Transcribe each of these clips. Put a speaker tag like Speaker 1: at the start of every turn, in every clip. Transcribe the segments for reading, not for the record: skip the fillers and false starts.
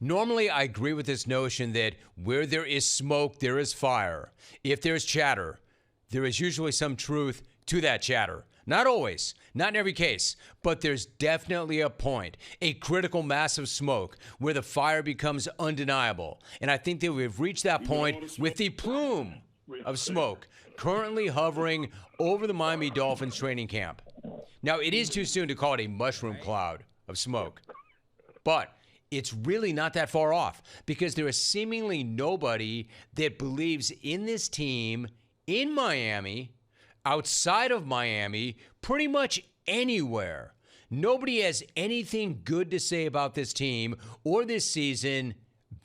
Speaker 1: Normally, I agree with this notion that where there is smoke, there is fire. If there's chatter, there is usually some truth to that chatter. Not always, not in every case, but there's definitely a point, a critical mass of smoke where the fire becomes undeniable. And I think that we've reached that point with the plume of smoke currently hovering over the Miami Dolphins training camp. Now, it is too soon to call it a mushroom cloud of smoke, but it's really not that far off because there is seemingly nobody that believes in this team in Miami, outside of Miami, pretty much anywhere. Nobody has anything good to say about this team or this season,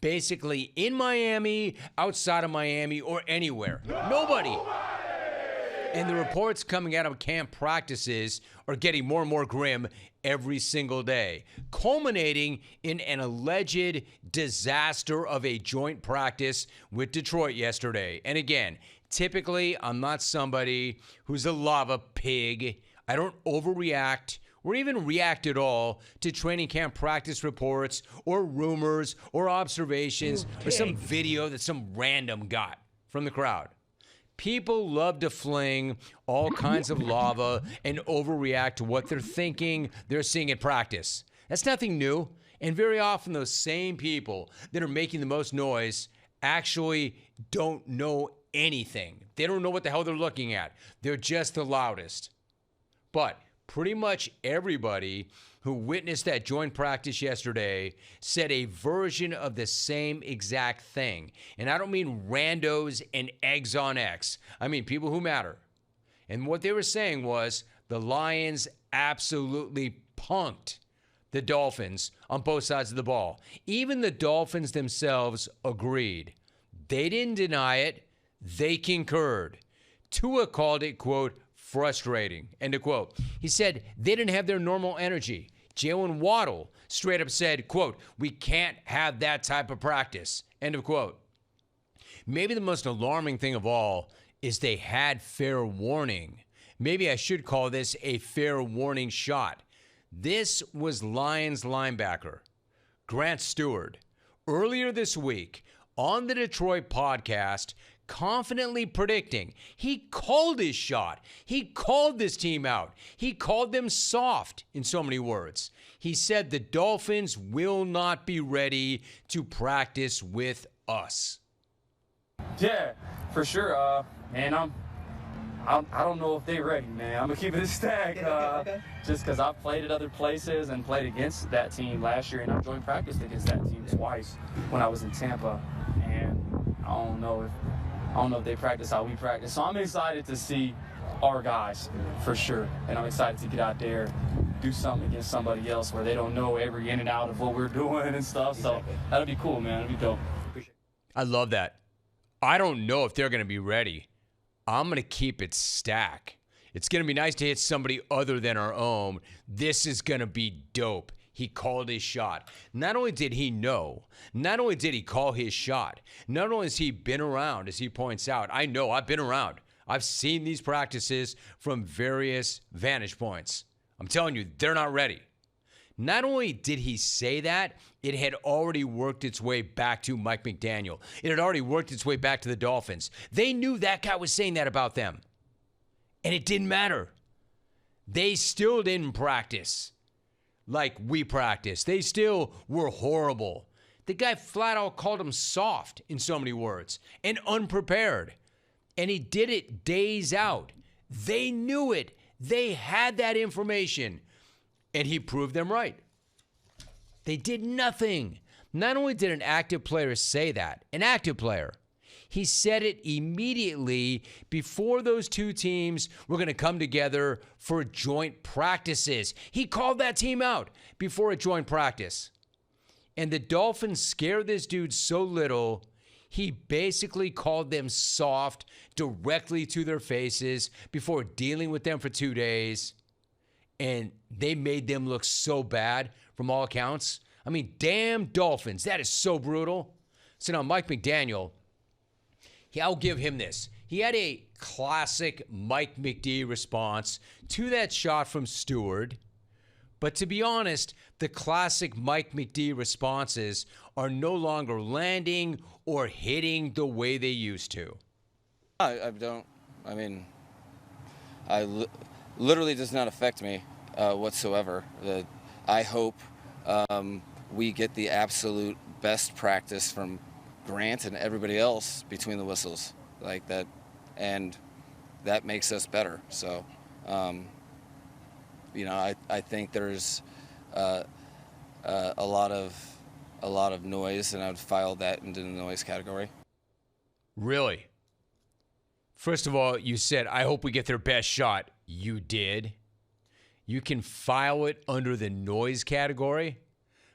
Speaker 1: basically in Miami, outside of Miami, or anywhere. Nobody. And the reports coming out of camp practices are getting more and more grim every single day, culminating in an alleged disaster of a joint practice with Detroit yesterday. And again, typically, I'm not somebody who's a lava pig. I don't overreact or even react at all to training camp practice reports or rumors or observations or some video that some random got from the crowd. People love to fling all kinds of lava and overreact to what they're thinking they're seeing at practice. That's nothing new. And very often those same people that are making the most noise actually don't know anything. They don't know what the hell they're looking at. They're just the loudest. But pretty much everybody who witnessed that joint practice yesterday said a version of the same exact thing. And I don't mean randos and eggs on X. I mean people who matter. And what they were saying was the Lions absolutely punked the Dolphins on both sides of the ball. Even the Dolphins themselves agreed. They didn't deny it. They concurred. Tua called it, quote, frustrating, end of quote. He said they didn't have their normal energy. Jalen Waddle straight up said, quote, we can't have that type of practice, end of quote. Maybe the most alarming thing of all is they had fair warning. Maybe I should call this a fair warning shot. This was Lions linebacker Grant Stewart earlier this week on the Detroit podcast, confidently predicting. He called his shot. He called this team out. He called them soft, in so many words. He said the Dolphins will not be ready to practice with us.
Speaker 2: Yeah, for sure. Man, I don't know if they're ready, man. I'm going to keep it a stack. Just because I've played at other places and played against that team last year, and I joined practice against that team twice when I was in Tampa. And I don't know if they practice how we practice. So I'm excited to see our guys, for sure. And I'm excited to get out there, do something against somebody else where they don't know every in and out of what we're doing and stuff. So that'll be cool, man. It'll be dope.
Speaker 1: I love that. I don't know if they're going to be ready. I'm going to keep it stack. It's going to be nice to hit somebody other than our own. This is going to be dope. He called his shot. Not only did he know, not only did he call his shot, not only has he been around, as he points out. I know, I've been around. I've seen these practices from various vantage points. I'm telling you, they're not ready. Not only did he say that, it had already worked its way back to Mike McDaniel. It had already worked its way back to the Dolphins. They knew that guy was saying that about them. And it didn't matter. They still didn't practice like we practice. They still were horrible. The guy flat out called them soft in so many words and unprepared. And he did it days out. They knew it. They had that information. And he proved them right. They did nothing. Not only did an active player say that, an active player, he said it immediately before those two teams were going to come together for joint practices. He called that team out before a joint practice. And the Dolphins scared this dude so little, he basically called them soft directly to their faces before dealing with them for 2 days. And they made them look so bad from all accounts. I mean, damn Dolphins. That is so brutal. So now Mike McDaniel, I'll give him this. He had a classic Mike McD response to that shot from Stewart, But to be honest, the classic Mike McD responses are no longer landing or hitting the way they used to.
Speaker 3: I don't. I mean, literally does not affect me whatsoever. I hope we get the absolute best practice from Grant and everybody else between the whistles like that, and that makes us better. So, I think there's a lot of noise, and I would file that into the noise category.
Speaker 1: Really? First of all, you said, I hope we get their best shot. You did. You can file it under the noise category?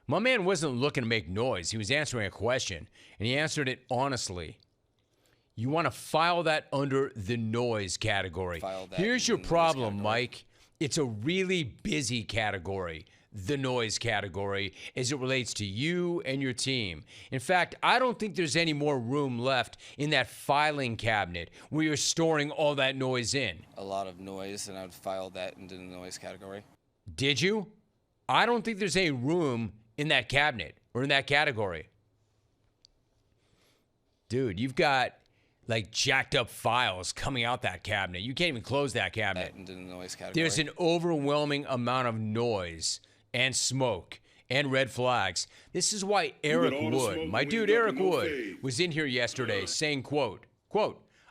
Speaker 1: My man wasn't looking to make noise. He was answering a question, and he answered it honestly. You want to file that under the noise category. Here's your problem, Mike. It's a really busy category, the noise category, as it relates to you and your team. In fact, I don't think there's any more room left in that filing cabinet where you're storing all that noise in.
Speaker 3: A lot of noise, and I would file that into the noise category.
Speaker 1: Did you? I don't think there's any room in that cabinet or in that category. Dude, you've got like jacked up files coming out that cabinet. You can't even close that cabinet.
Speaker 3: That into the noise category.
Speaker 1: There's an overwhelming amount of noise and smoke and red flags. This is why Eric Wood, my dude Eric Wood, was in here yesterday saying, quote,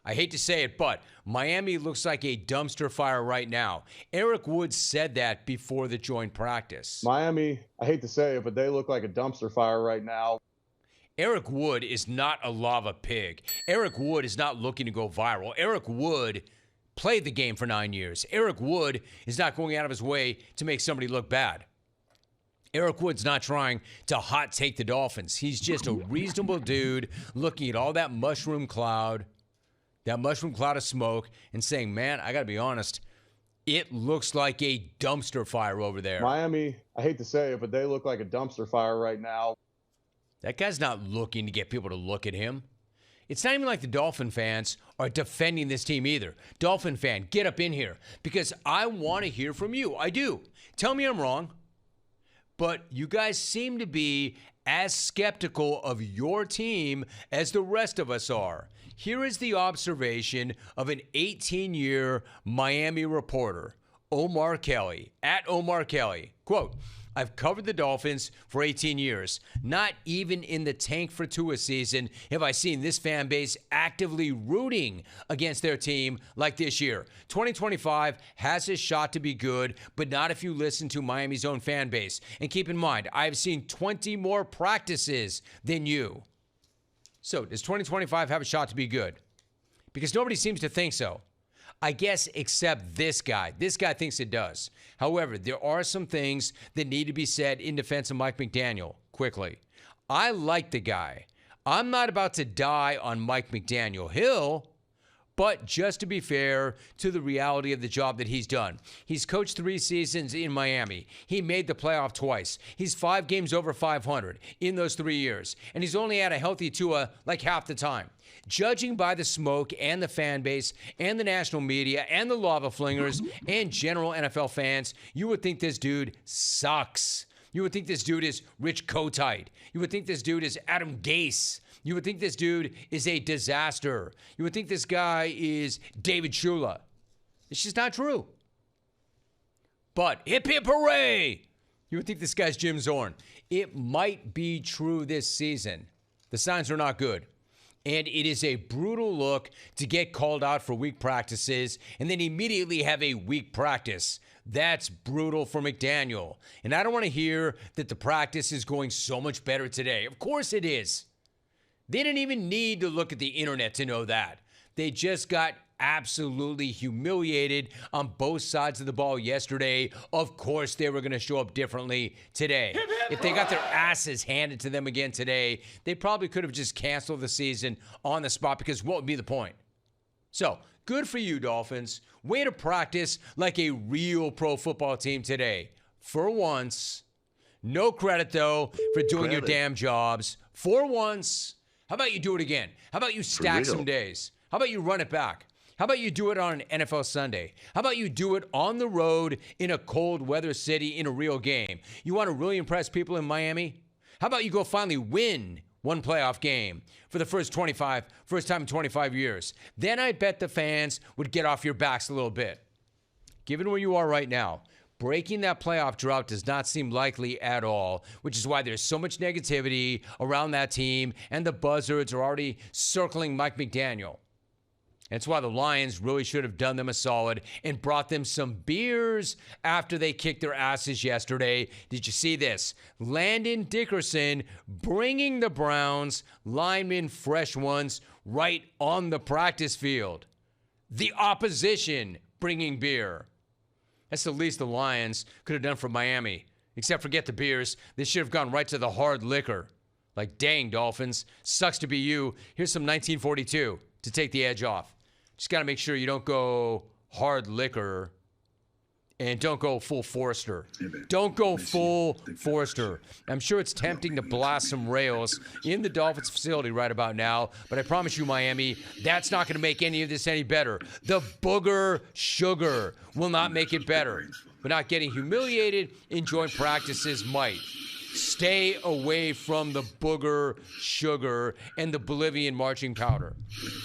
Speaker 1: I hate to say it, but Miami looks like a dumpster fire right now. Eric Wood said that before the joint practice.
Speaker 4: Miami, I hate to say it, but they look like a dumpster fire right now.
Speaker 1: Eric Wood is not a lava pig. Eric Wood is not looking to go viral. Eric Wood played the game for 9 years. Eric Wood is not going out of his way to make somebody look bad. Eric Wood's not trying to hot take the Dolphins. He's just a reasonable dude looking at all that mushroom cloud of smoke, and saying, man, I got to be honest, it looks like a dumpster fire over there.
Speaker 4: Miami, I hate to say it, but they look like a dumpster fire right now.
Speaker 1: That guy's not looking to get people to look at him. It's not even like the Dolphin fans are defending this team either. Dolphin fan, get up in here, because I want to hear from you. I do. Tell me I'm wrong. But you guys seem to be as skeptical of your team as the rest of us are. Here is the observation of an 18-year Miami reporter, Omar Kelly, at Omar Kelly. Quote, I've covered the Dolphins for 18 years. Not even in the tank for Tua season have I seen this fan base actively rooting against their team like this year. 2025 has a shot to be good, but not if you listen to Miami's own fan base. And keep in mind, I've seen 20 more practices than you. So does 2025 have a shot to be good? Because nobody seems to think so. I guess except this guy. This guy thinks it does. However, there are some things that need to be said in defense of Mike McDaniel quickly. I like the guy. I'm not about to die on Mike McDaniel Hill, but just to be fair to the reality of the job that he's done. He's coached 3 seasons in Miami. He made the playoff twice. He's 5 games over 500 in those 3 years. And he's only had a healthy Tua like half the time. Judging by the smoke and the fan base and the national media and the lava flingers and general NFL fans, you would think this dude sucks. You would think this dude is Rich Kotite. You would think this dude is Adam Gase. You would think this dude is a disaster. You would think this guy is David Shula. It's just not true. But hip hip hooray! You would think this guy's Jim Zorn. It might be true this season. The signs are not good. And it is a brutal look to get called out for weak practices and then immediately have a weak practice. That's brutal for McDaniel. And I don't want to hear that the practice is going so much better today. Of course it is. They didn't even need to look at the internet to know that. They just got absolutely humiliated on both sides of the ball yesterday. Of course they were going to show up differently today. If they got their asses handed to them again today, they probably could have just canceled the season on the spot, because what would be the point? So, good for you, Dolphins. Way to practice like a real pro football team today. For once. No credit, though, for doing your damn jobs. For once. How about you do it again? How about you stack some days? How about you run it back? How How about you do it on an NFL Sunday? How about you do it on the road in a cold weather city in a real game? You want to really impress people in Miami? How about you go finally win one playoff game for the first time in 25 years? Then I bet the fans would get off your backs a little bit. Given where you are right now, breaking that playoff drought does not seem likely at all, which is why there's so much negativity around that team, and the buzzards are already circling Mike McDaniel. That's why the Lions really should have done them a solid and brought them some beers after they kicked their asses yesterday. Did you see this? Landon Dickerson bringing the Browns linemen, fresh ones, right on the practice field. The opposition bringing beer. That's the least the Lions could have done for Miami. Except forget the beers. They should have gone right to the hard liquor. Like, dang, Dolphins. Sucks to be you. Here's some 1942 to take the edge off. Just got to make sure you don't go hard liquor and don't go full Forrester. Don't go full Forrester. I'm sure it's tempting to blast some rails in the Dolphins facility right about now, but I promise you, Miami, that's not going to make any of this any better. The booger sugar will not make it better, but not getting humiliated in joint practices might. Stay away from the booger sugar and the Bolivian marching powder.